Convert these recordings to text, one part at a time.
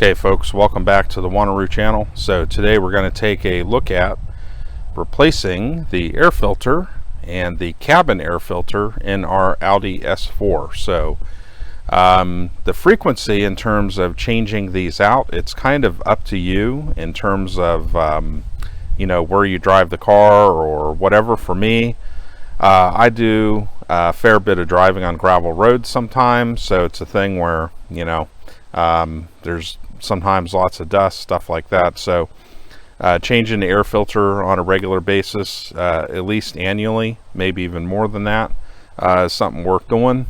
Okay folks, welcome back to the Wanneroo channel. So today we're going to take a look at replacing the air filter and the cabin air filter in our Audi S4. So the frequency in terms of changing these out, it's kind of up to you in terms of you know, where you drive the car or whatever. For me, I do a fair bit of driving on gravel roads sometimes, so it's a thing where, you know, there's sometimes lots of dust, stuff like that. So changing the air filter on a regular basis, at least annually, maybe even more than that, is something worth doing.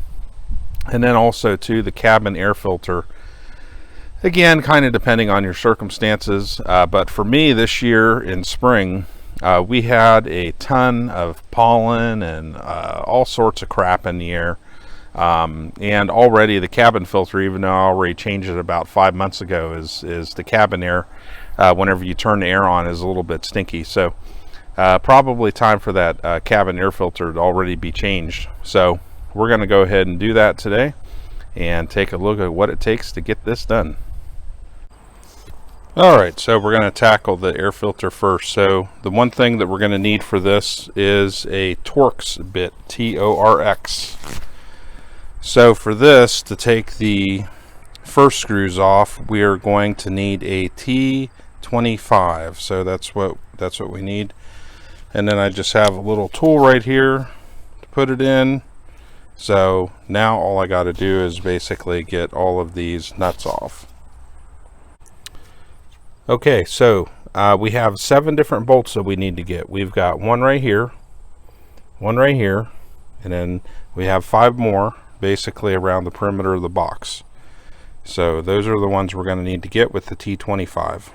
And then also too, the cabin air filter, again, kind of depending on your circumstances, but for me this year in spring, we had a ton of pollen and all sorts of crap in the air. And already the cabin filter, even though I already changed it about 5 months ago, is the cabin air, whenever you turn the air on, is a little bit stinky. So probably time for that cabin air filter to already be changed. So we're going to go ahead and do that today and take a look at what it takes to get this done. Alright, so we're going to tackle the air filter first. So the one thing that we're going to need for this is a Torx bit, T-O-R-X. So for this, to take the first screws off, we are going to need a T25. So that's what we need. And then I just have a little tool right here to put it in. So now all I got to do is basically get all of these nuts off. Okay, so we have 7 different bolts that we need to get. We've got one right here, and then we have 5 more basically around the perimeter of the box. So those are the ones we're going to need to get with the T25.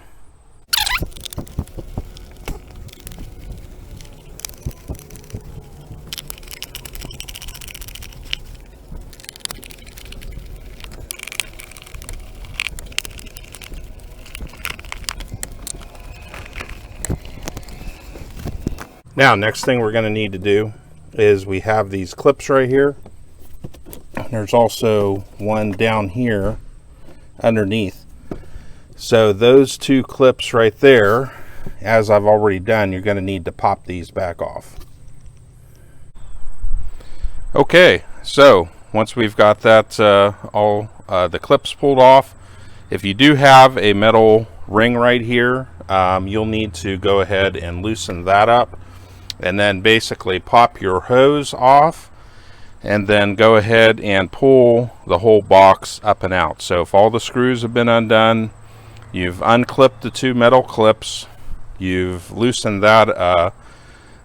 Now, next thing we're going to need to do is we have these clips right here. There's also one down here underneath. So those 2 clips right there, as I've already done, you're going to need to pop these back off. Okay, so once we've got that all the clips pulled off, if you do have a metal ring right here, you'll need to go ahead and loosen that up, and then basically pop your hose off, and then go ahead and pull the whole box up and out. So if all the screws have been undone, you've unclipped the 2 metal clips, you've loosened that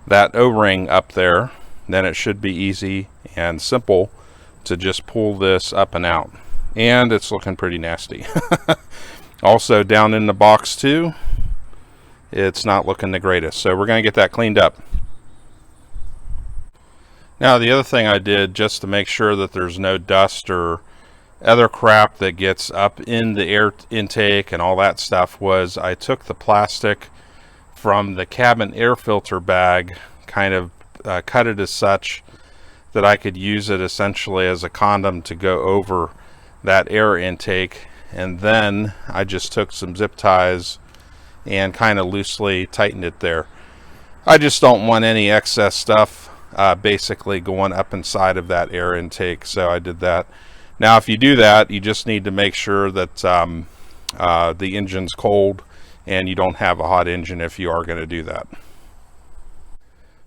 that O-ring up there, then it should be easy and simple to just pull this up and out. And it's looking pretty nasty. Also down in the box too, it's not looking the greatest. So we're going to get that cleaned up. Now, the other thing I did, just to make sure that there's no dust or other crap that gets up in the air intake and all that stuff, was I took the plastic from the cabin air filter bag, kind of cut it as such that I could use it essentially as a condom to go over that air intake. And then I just took some zip ties and kind of loosely tightened it there. I just don't want any excess stuff basically going up inside of that air intake, so I did that. Now if you do that, you just need to make sure that the engine's cold and you don't have a hot engine if you are going to do that.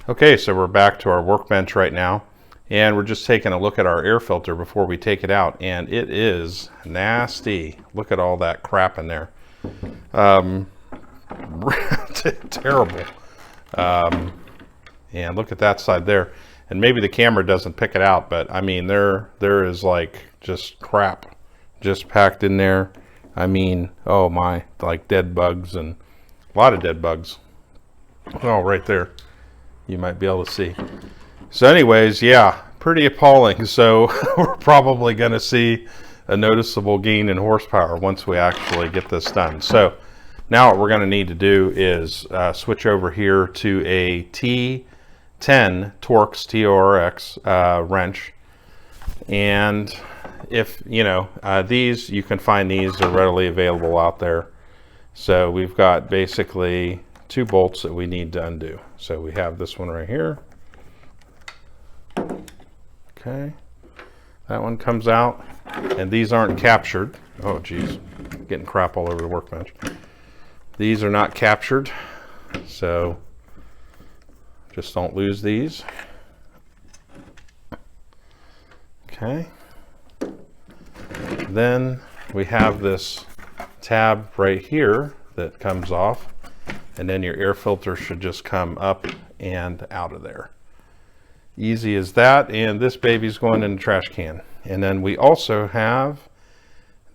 Okay, so we're back to our workbench right now, and we're just taking a look at our air filter before we take it out, and it is nasty. Look at all that crap in there. Terrible. And look at that side there, and maybe the camera doesn't pick it out, but I mean there is like just crap just packed in there. I mean, oh my, like dead bugs, and a lot of dead bugs. Oh, right there, you might be able to see. So anyways, yeah, pretty appalling. So we're probably going to see a noticeable gain in horsepower once we actually get this done. So now what we're going to need to do is switch over here to a T10 Torx, T-O-R-X wrench, and if you know, these, you can find these, are readily available out there. So we've got basically 2 bolts that we need to undo. So we have this one right here. Okay, that one comes out, and these aren't captured. Oh geez, getting crap all over the workbench. These are not captured, so just don't lose these. Okay, then we have this tab right here that comes off, and then your air filter should just come up and out of there. Easy as that, and this baby's going in the trash can. And then we also have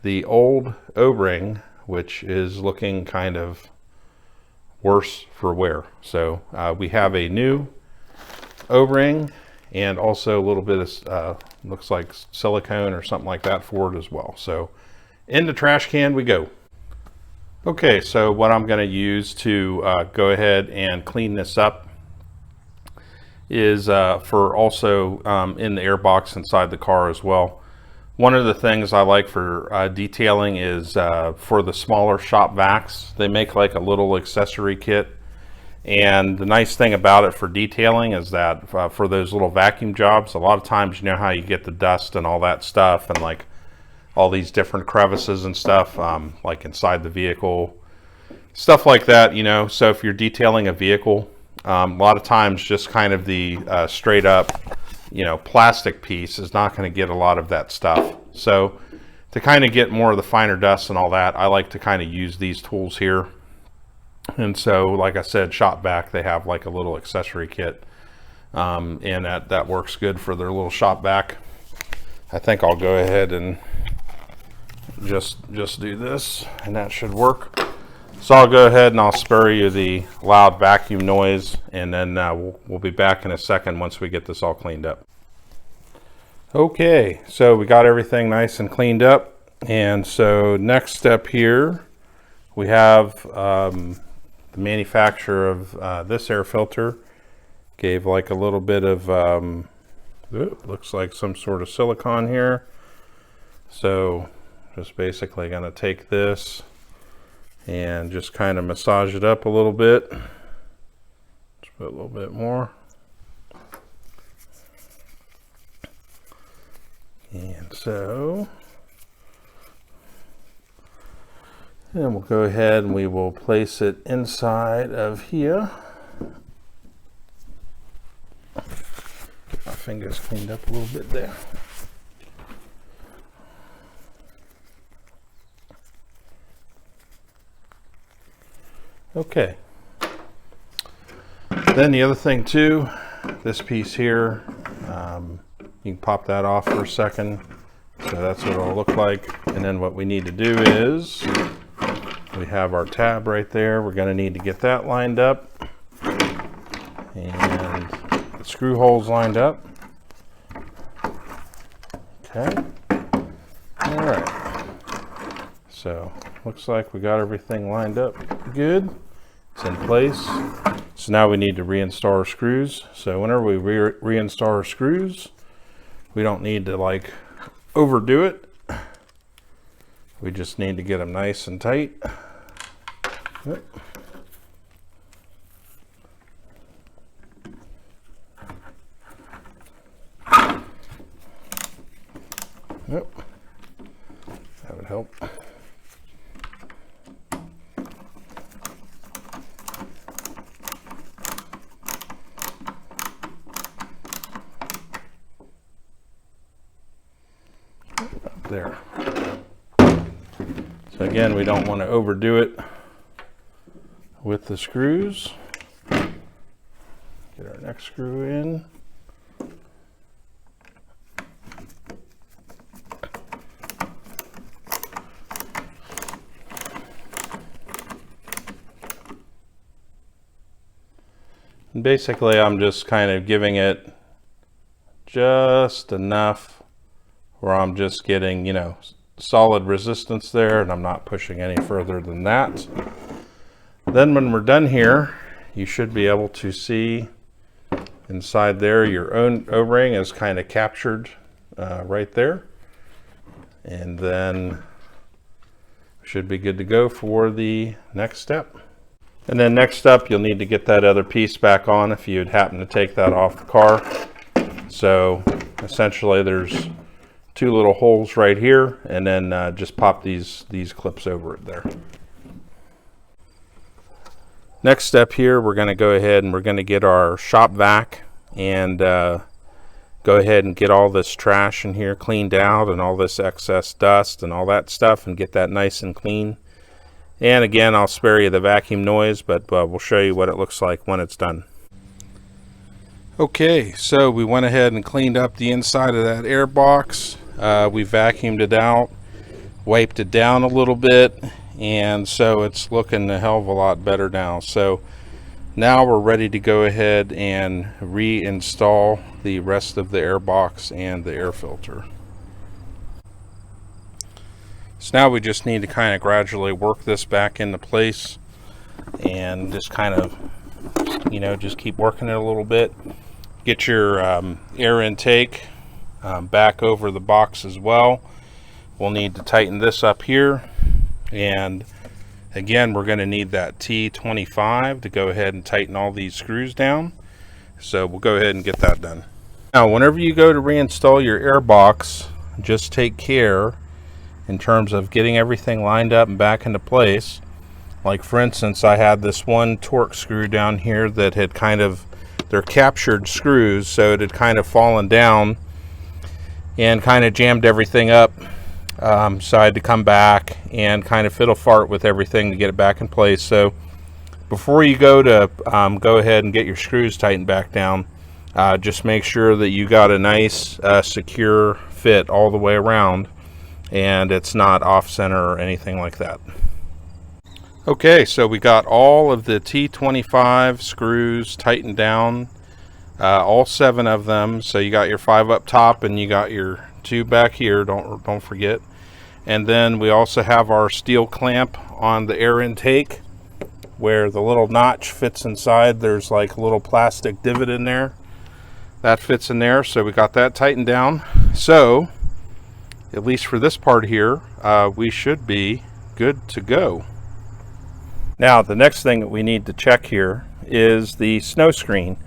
the old O-ring, which is looking kind of worse for wear. So we have a new O-ring, and also a little bit of looks like silicone or something like that for it as well. So in the trash can we go. Okay, so what I'm going to use to go ahead and clean this up is for also in the air box inside the car as well. One of the things I like for detailing is for the smaller shop vacs. They make like a little accessory kit. And the nice thing about it for detailing is that for those little vacuum jobs, a lot of times, you know how you get the dust and all that stuff, and like all these different crevices and stuff, like inside the vehicle, stuff like that, you know. So if you're detailing a vehicle, a lot of times just kind of the straight up, you know, plastic piece is not going to get a lot of that stuff. So to kind of get more of the finer dust and all that, I like to kind of use these tools here. And so, like I said, shop vac, they have like a little accessory kit, and that works good for their little shop vac. I think I'll go ahead and just do this, and that should work. So I'll go ahead and I'll spare you the loud vacuum noise, and then we'll be back in a second once we get this all cleaned up. Okay, so we got everything nice and cleaned up, and so next step here, we have the manufacturer of this air filter gave like a little bit of looks like some sort of silicone here. So just basically going to take this and just kind of massage it up a little bit. Just put a little bit more. And so and we'll go ahead and we will place it inside of here. Get my fingers cleaned up a little bit there. Okay. Then the other thing too, this piece here, you can pop that off for a second. So that's what it'll look like. And then what we need to do is we have our tab right there. We're going to need to get that lined up, and the screw holes lined up. Okay. All right. So looks like we got everything lined up good. It's in place. So now we need to reinstall our screws. So whenever we reinstall our screws, we don't need to like overdo it. We just need to get them nice and tight. Yep. Yep. That would help. Up there. So again, we don't want to overdo it with the screws. Get our next screw in. And basically, I'm just kind of giving it just enough where I'm just getting, you know, solid resistance there, and I'm not pushing any further than that. Then when we're done here, you should be able to see inside there your own O-ring is kind of captured right there. and then should be good to go for the next step. And then next up, you'll need to get that other piece back on if you'd happen to take that off the car. So essentially there's two little holes right here, and then just pop these clips over it there. Next step here, we're going to go ahead and we're going to get our shop vac and go ahead and get all this trash in here cleaned out and all this excess dust and all that stuff, and get that nice and clean. And again, I'll spare you the vacuum noise, but we'll show you what it looks like when it's done. Okay, so we went ahead and cleaned up the inside of that air box. We vacuumed it out, wiped it down a little bit, and so it's looking a hell of a lot better now. So now we're ready to go ahead and reinstall the rest of the air box and the air filter. So now we just need to kind of gradually work this back into place and just kind of, you know, just keep working it a little bit. Get your air intake back over the box as well. We'll need to tighten this up here, and again we're going to need that T25 to go ahead and tighten all these screws down. So we'll go ahead and get that done. Now whenever you go to reinstall your air box, just take care in terms of getting everything lined up and back into place. Like for instance, I had this one torque screw down here that had kind of, they're captured screws, so it had kind of fallen down and kind of jammed everything up. So I had to come back and kind of fiddle fart with everything to get it back in place. So before you go to go ahead and get your screws tightened back down, just make sure that you got a nice secure fit all the way around, and it's not off center or anything like that. Okay, so we got all of the T25 screws tightened down, all 7 of them. So you got your 5 up top and you got your 2 back here, don't forget. And then we also have our steel clamp on the air intake where the little notch fits inside. There's like a little plastic divot in there that fits in there, so we got that tightened down. So at least for this part here, we should be good to go. Now the next thing that we need to check here is the snow screen.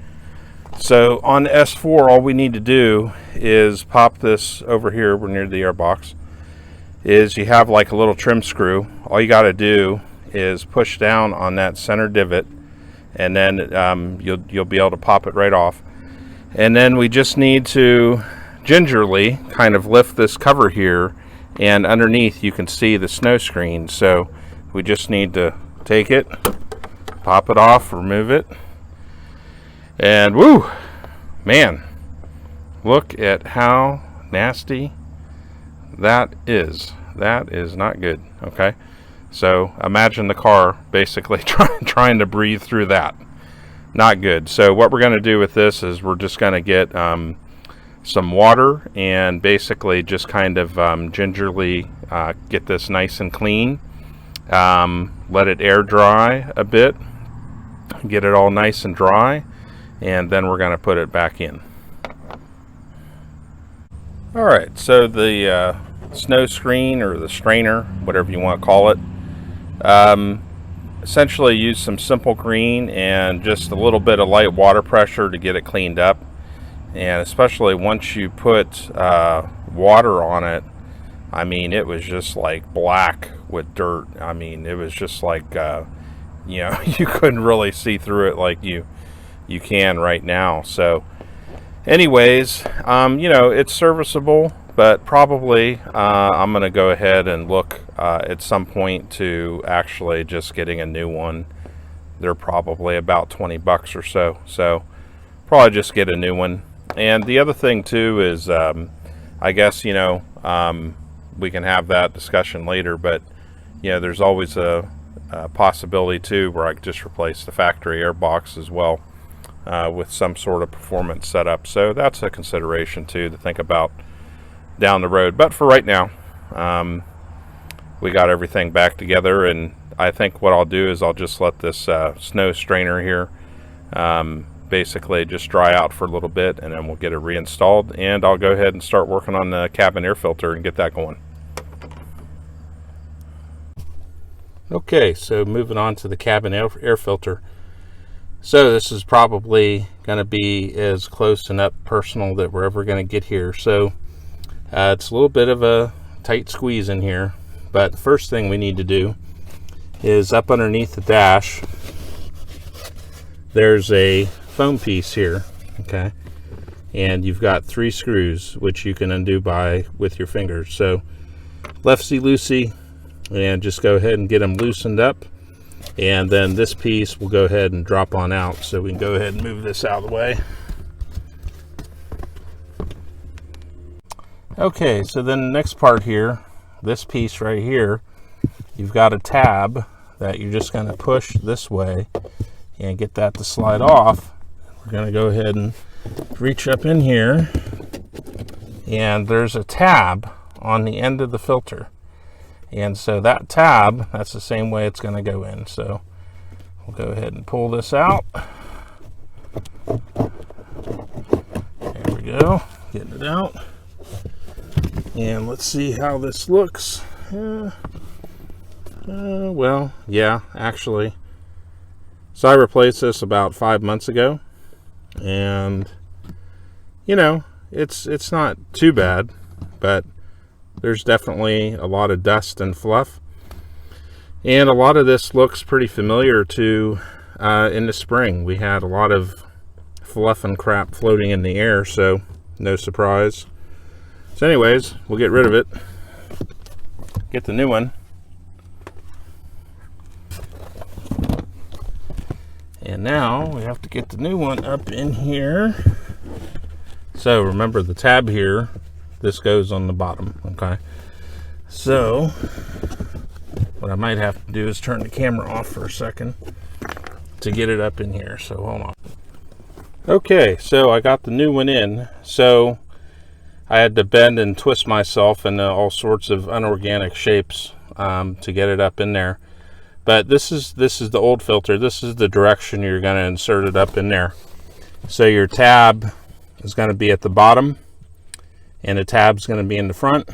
So on the S4, all we need to do is pop this over here. We're near the air box. Is you have like a little trim screw. All you got to do is push down on that center divot, and then you'll be able to pop it right off. And then we just need to gingerly kind of lift this cover here, and underneath you can see the snow screen. So we just need to take it, pop it off, remove it, and woo, man, look at how nasty that is. That is not good. Okay, so imagine the car basically trying to breathe through that. Not good. So what we're going to do with this is we're just going to get some water and basically just kind of gingerly get this nice and clean. Let it air dry a bit, get it all nice and dry, and then we're going to put it back in. Alright, so the snow screen, or the strainer, whatever you want to call it, essentially use some simple green and just a little bit of light water pressure to get it cleaned up. And especially once you put water on it, I mean, it was just like black with dirt. I mean, it was just like, you know, you couldn't really see through it like you can right now. So anyways, you know, it's serviceable, but probably I'm going to go ahead and look at some point to actually just getting a new one. They're probably about 20 bucks or so. So probably just get a new one. And the other thing too is, I guess, you know, we can have that discussion later, but you know, there's always a possibility too where I could just replace the factory air box as well with some sort of performance setup. So that's a consideration too to think about down the road. But for right now, we got everything back together, and I think what I'll do is I'll just let this snow strainer here basically just dry out for a little bit, and then we'll get it reinstalled, and I'll go ahead and start working on the cabin air filter and get that going. Okay, so moving on to the cabin air filter. So this is probably going to be as close and up personal that we're ever going to get here. So it's a little bit of a tight squeeze in here, but the first thing we need to do is up underneath the dash, there's a foam piece here, okay? And you've got 3 screws, which you can undo with your fingers. So lefty-loosey, and just go ahead and get them loosened up. And then this piece will go ahead and drop on out. So we can go ahead and move this out of the way. Okay, so then the next part here, this piece right here, you've got a tab that you're just going to push this way and get that to slide off. We're going to go ahead and reach up in here, and there's a tab on the end of the filter. And so that tab, that's the same way it's going to go in. So we'll go ahead and pull this out. There we go, getting it out. And let's see how this looks. Well, yeah, actually. So I replaced this about 5 months ago. And, you know, it's not too bad, but there's definitely a lot of dust and fluff. And a lot of this looks pretty familiar to in the spring. We had a lot of fluff and crap floating in the air, so no surprise. So anyways, we'll get rid of it. Get the new one. And now we have to get the new one up in here. So remember the tab here, this goes on the bottom, okay? So what I might have to do is turn the camera off for a second to get it up in here. So hold on. Okay, so I got the new one in. So I had to bend and twist myself in all sorts of unorganic shapes to get it up in there. But this is the old filter. This is the direction you're going to insert it up in there. So your tab is going to be at the bottom, and the tab's going to be in the front.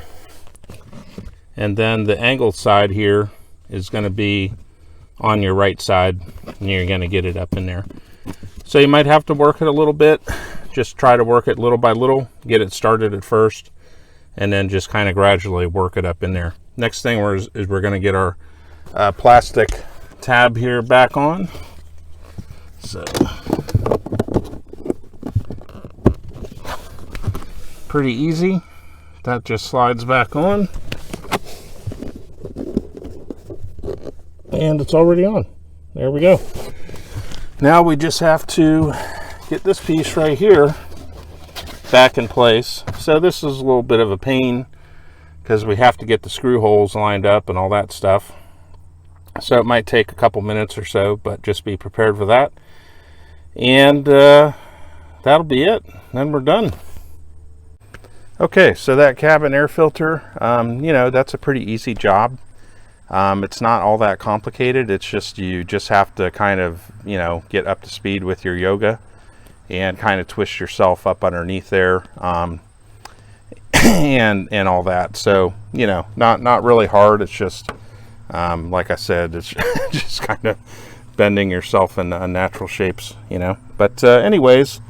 And then the angled side here is going to be on your right side, and you're going to get it up in there. So you might have to work it a little bit. Just try to work it little by little, get it started at first, and then just kind of gradually work it up in there. Next thing is we're going to get our plastic tab here back on. So pretty easy. That just slides back on, and it's already on. There we go. Now we just have to get this piece right here back in place. So this is a little bit of a pain because we have to get the screw holes lined up and all that stuff. So it might take a couple minutes or so, but just be prepared for that. And that'll be it. Then we're done. Okay, so that cabin air filter, you know, that's a pretty easy job. It's not all that complicated. It's just you just have to kind of, you know, get up to speed with your yoga and kind of twist yourself up underneath there, and all that. So, you know, not really hard. It's just like I said, it's just kind of bending yourself in unnatural shapes, you know. But anyways,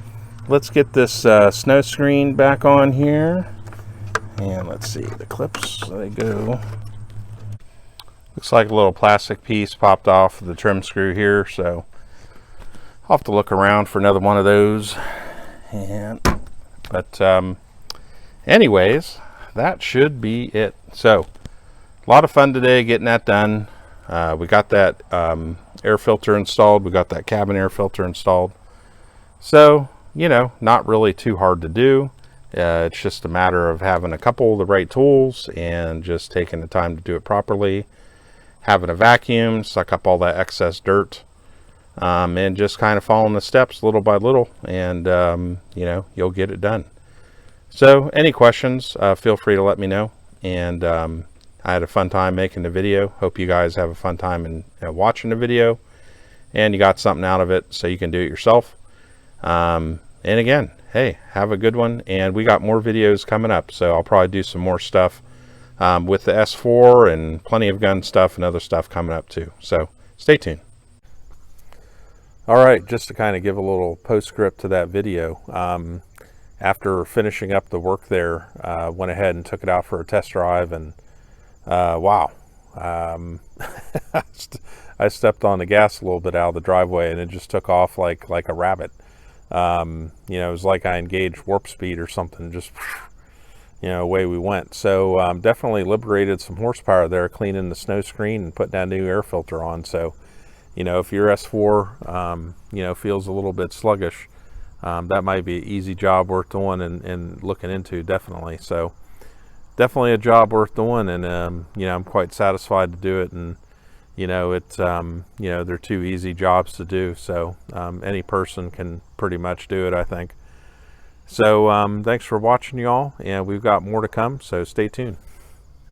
let's get this snow screen back on here, and let's see the clips. There they go. Looks like a little plastic piece popped off the trim screw here, so I'll have to look around for another one of those. But anyways, that should be it. So a lot of fun today getting that done. We got that air filter installed. We got that cabin air filter installed. So, you know, not really too hard to do. It's just a matter of having a couple of the right tools and just taking the time to do it properly. Having a vacuum, suck up all that excess dirt, and just kind of following the steps little by little, and you know, you'll get it done. So any questions, feel free to let me know. And I had a fun time making the video. Hope you guys have a fun time in watching the video, and you got something out of it so you can do it yourself. And again, hey, have a good one, and we got more videos coming up, so I'll probably do some more stuff with the S4 and plenty of gun stuff and other stuff coming up too. So stay tuned. All right, just to kind of give a little postscript to that video. After finishing up the work there, went ahead and took it out for a test drive, and wow. I stepped on the gas a little bit out of the driveway, and it just took off like a rabbit. You know, it was like I engaged warp speed or something, just, you know, away we went. So definitely liberated some horsepower there, cleaning the snow screen and putting that new air filter on. So, you know, if your S4, you know, feels a little bit sluggish, that might be an easy job worth doing and looking into, definitely. So definitely a job worth doing, and you know, I'm quite satisfied to do it. And you know, it's you know, they're two easy jobs to do, so any person can pretty much do it, I think. So thanks for watching, y'all, and we've got more to come, so stay tuned.